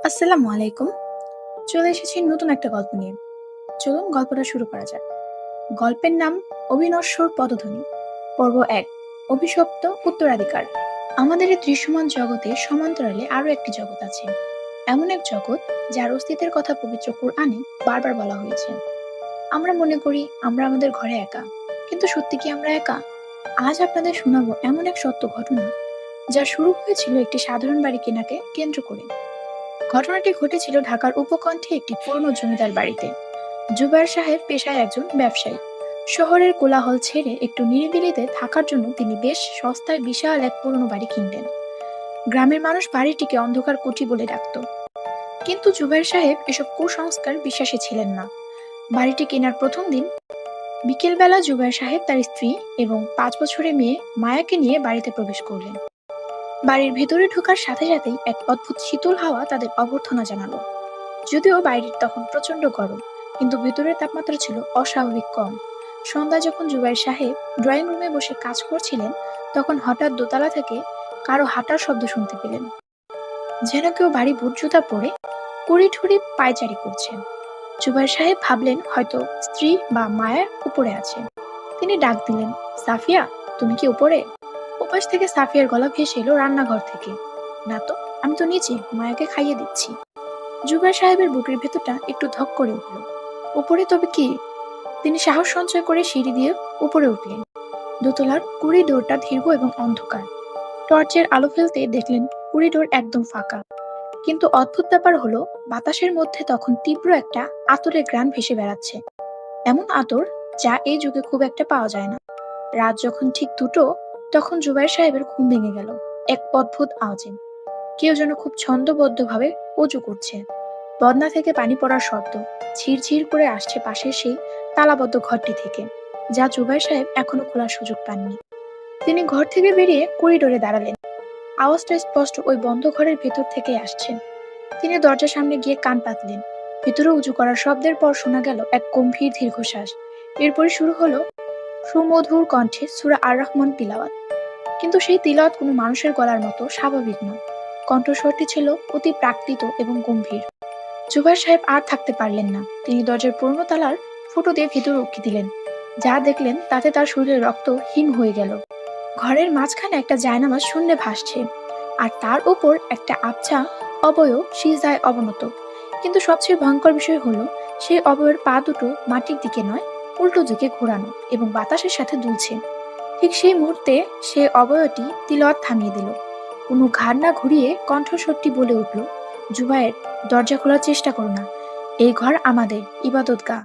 আসসালামু আলাইকুম। চলে এসেছি নতুন একটা গল্প নিয়ে। চলুন গল্পটা শুরু করা যাক। গল্পের নাম অবিনশ্বর পদধ্বনি। পর্ব ১, অভিশপ্ত উত্তরাধিকার। আমাদের এই দৃশ্যমান জগতে সমান্তরালে আরো একটি জগৎ আছে। এমন এক জগৎ যার অস্তিত্বের কথা পবিত্র কুরআনে বারবার বলা হয়েছে। আমরা মনে করি আমরা আমাদের ঘরে একা, কিন্তু সত্যি কি আমরা একা? আজ আপনাদের শোনাবো এমন এক সত্য ঘটনা যা শুরু হয়েছিল একটি সাধারণ বাড়ি কেনাকে কেন্দ্র করে। ঘটনাটি ঘটেছিল ঢাকার উপকণ্ঠে একটি পুরনো জমিদার বাড়িতে। জুবায়ের সাহেব পেশায় একজন ব্যবসায়ী। শহরের কোলাহল ছেড়ে একটু নিরিবিলিতে থাকার জন্য তিনি বেশ সস্তায় বিশাল এক পুরনো বাড়ি কিনলেন। গ্রামের মানুষ বাড়িটিকে অন্ধকার কুঠি বলে ডাকত, কিন্তু জুবায়ের সাহেব এসব কুসংস্কার বিশ্বাসী ছিলেন না। বাড়িটি কেনার প্রথম দিন বিকেলবেলা জুবায়ের সাহেব তার স্ত্রী এবং 5 বছরের মেয়ে মায়াকে নিয়ে বাড়িতে প্রবেশ করলেন। বাড়ির ভেতরে ঢোকার সাথে সাথেই এক অদ্ভুত শীতল হাওয়া তাদের অভ্যর্থনা জানালো। যদিও বাইরের তখন প্রচন্ড গরম, কিন্তু ভেতরের তাপমাত্রা ছিল অস্বাভাবিক কম। সন্ধ্যা যখন জুবায়ের সাহেব ড্রয়িং রুমে বসে কাজ করছিলেন, তখন হঠাৎ দোতলা থেকে কারো হাঁটার শব্দ শুনতে পেলেন, যেন কেউ ভারী বুট জুতা পরে কুড়ি ঠুড়ি পায়চারি করছেন। জুবায়ের সাহেব ভাবলেন হয়তো স্ত্রী বা মায়া উপরে আছে। তিনি ডাক দিলেন, সাফিয়া, তুমি কি উপরে? ওপাশ থেকে সাফিয়ার গলা ভেসে এলো রান্নাঘর থেকে, না তো, আমি তো নিচে মায়াকে খাইয়ে দিচ্ছি। জুবায়ের সাহেবের বুকের ভেতরটা একটু ধক করে উঠল। উপরে তবে কি? তিনি সাহস সঞ্চয় করে সিঁড়ি দিয়ে উপরে উঠলেন। দোতলার করিডোরটা দীর্ঘ এবং অন্ধকার। টর্চের আলো ফেলতে দেখলেন করিডোর একদম ফাঁকা। কিন্তু অদ্ভুত ব্যাপার হলো, বাতাসের মধ্যে তখন তীব্র একটা আতরের ঘ্রাণ ভেসে বেড়াচ্ছে। এমন আতর যা এই যুগে খুব একটা পাওয়া যায় না। রাত যখন ঠিক 2টো, তখন জুবায়ের সাহেবের ঘুম ভেঙে গেল এক অদ্ভুত আওয়াজে। কেউ যেন খুব ছন্দবদ্ধভাবে অজু করছে। বদনা থেকে পানি পড়ার শব্দ ঝিরঝির করে আসছে পাশের সেই তালাবদ্ধ ঘরটি থেকে, যা জুবায়ের সাহেব এখনো খোলার সুযোগ পাননি। তিনি ঘর থেকে বেরিয়ে করিডোরে দাঁড়ালেন। আওয়াজটা স্পষ্ট ওই বন্ধ ঘরের ভেতর থেকে আসছে। তিনি দরজার সামনে গিয়ে কান পাতলেন। ভেতরে উঁচু করার শব্দের পর শোনা গেল এক গম্ভীর দীর্ঘশ্বাস। এরপরে শুরু হলো সুমধুর কণ্ঠে সূরা আর রহমান তিলাওয়াত। কিন্তু সেই তিলাওয়াত কোনো মানুষের গলার মতো স্বাভাবিক নয়। কণ্ঠস্বরটি ছিল অতি প্রাকৃত এবং গম্ভীর। জুবায়ের সাহেব আর থাকতে পারলেন না। তিনি দরজার পুরনো তালার ফুটো দিয়ে ভিতরে উঁকি দিলেন। যা দেখলেন তাতে তার শরীরের রক্ত হিম হয়ে গেল। ঘরের মাঝখানে একটা জায়নামাজ শূন্যে ভাসছে, আর তার উপর একটা আবছা অবয়ব সিজদায় অবনত। কিন্তু সবচেয়ে ভয়ঙ্কর বিষয় হলো, সেই অবয়ের পা দুটো মাটির দিকে নয়, উল্টো দিকে ঘোরানো এবং বাতাসের সাথে দুলছে। ঠিক সেই মুহূর্তে সে অবয়টি তিলাওয়াত থামিয়ে দিল। কোনো ঘাড় না ঘুরিয়ে কণ্ঠস্বরটি বলে উঠল, জুবায়ের, দরজা খোলার চেষ্টা করো না। এই ঘর আমাদের ইবাদতগাহ।